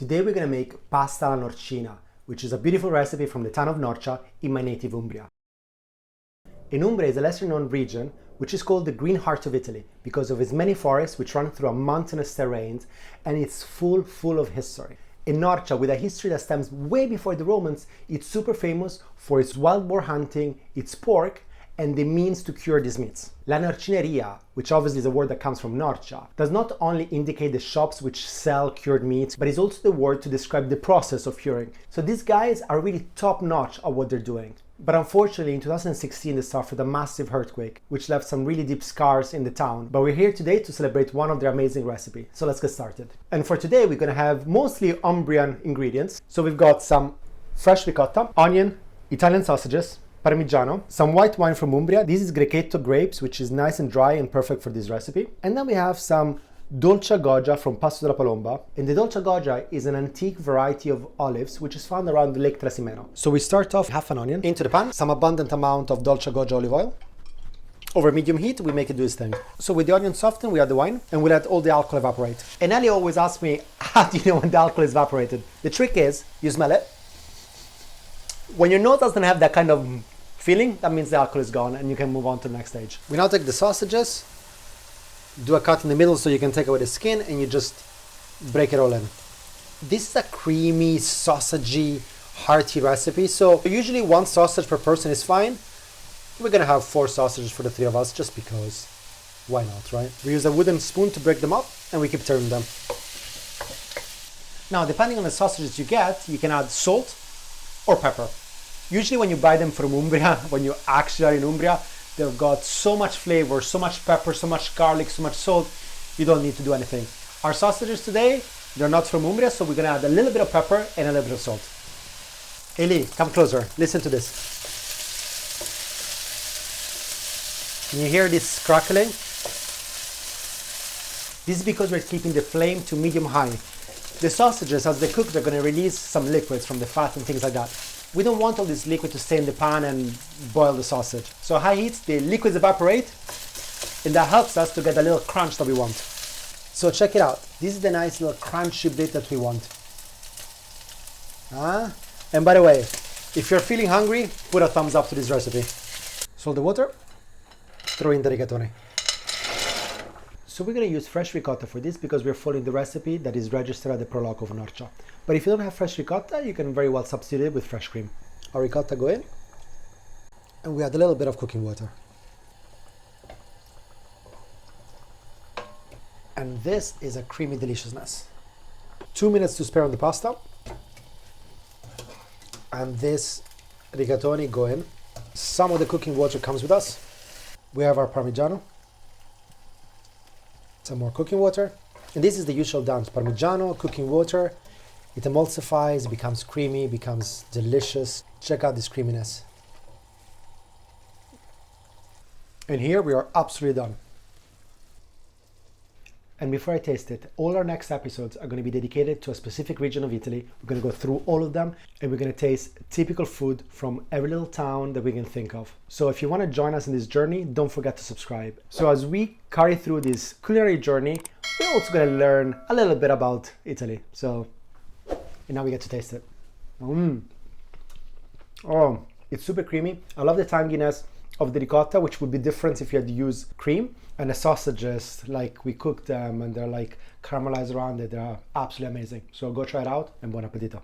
Today we're going to make pasta alla Norcina, which is a beautiful recipe from the town of Norcia in my native Umbria. In Umbria is a lesser known region which is called the Green Heart of Italy because of its many forests which run through a mountainous terrains, and it's full of history. In Norcia, with a history that stems way before the Romans, it's super famous for its wild boar hunting, its pork, and the means to cure these meats. La Norcineria, which obviously is a word that comes from Norcia, does not only indicate the shops which sell cured meats, but is also the word to describe the process of curing. So these guys are really top notch at what they're doing. But unfortunately in 2016 they suffered a massive earthquake, which left some really deep scars in the town. But we're here today to celebrate one of their amazing recipes. So let's get started. And for today we're gonna have mostly Umbrian ingredients. So we've got some fresh ricotta, onion, Italian sausages, Parmiggiano, some white wine from Umbria. This is Ricotta grapes, which is nice and dry and perfect for this recipe. And then we have some dolce goggia from Passo della Palomba. And the dolce goggia is an antique variety of olives which is found around Lake Trasimeno. So we start off half an onion into the pan, some abundant amount of dolce goggia olive oil. Over medium heat, we make it do its thing. So with the onion softened, we add the wine and we let all the alcohol evaporate. And Ali always asks me, how do you know when the alcohol is evaporated? The trick is, you smell it. When your nose doesn't have that kind of feeling, that means the alcohol is gone and you can move on to the next stage. We now take the sausages, do a cut in the middle so you can take away the skin, and you just break it all in. This is a creamy, sausagey, hearty recipe. So usually one sausage per person is fine. We're gonna have 4 sausages for the 3 of us just because why not, right? We use a wooden spoon to break them up and we keep turning them. Now, depending on the sausages you get, you can add salt or pepper. Usually when you buy them from Umbria, when you actually are in Umbria, they've got so much flavor, so much pepper, so much garlic, so much salt, you don't need to do anything. Our sausages today, they're not from Umbria, so we're gonna add a little bit of pepper and a little bit of salt. Eli, come closer, listen to this. Can you hear this crackling? This is because we're keeping the flame to medium-high. The sausages, as they cook, they're gonna release some liquids from the fat and things like that. We don't want all this liquid to stay in the pan and boil the sausage. So high heat, the liquids evaporate, and that helps us to get a little crunch that we want. So check it out. This is the nice little crunchy bit that we want. And by the way, if you're feeling hungry, put a thumbs up to this recipe. Salt the water, throw in the rigatoni. So we're going to use fresh ricotta for this because we're following the recipe that is registered at the Prologue of Norcia. But if you don't have fresh ricotta, you can very well substitute it with fresh cream. Our ricotta go in, and we add a little bit of cooking water. And this is a creamy deliciousness. 2 minutes to spare on the pasta. And this rigatoni go in. Some of the cooking water comes with us. We have our Parmigiano. Some more cooking water. And this is the usual dance. Parmigiano, cooking water. It emulsifies, becomes creamy, becomes delicious. Check out this creaminess. And here we are absolutely done. And before I taste it, all our next episodes are going to be dedicated to a specific region of Italy. We're going to go through all of them and we're going to taste typical food from every little town that we can think of. So if you want to join us in this journey, don't forget to subscribe. So as we carry through this culinary journey, we're also going to learn a little bit about Italy. And now we get to taste it. Oh, it's super creamy. I love the tanginess of the ricotta, which would be different if you had used cream. And the sausages, like we cooked them and they're like caramelized around it. They're absolutely amazing. So go try it out and buon appetito.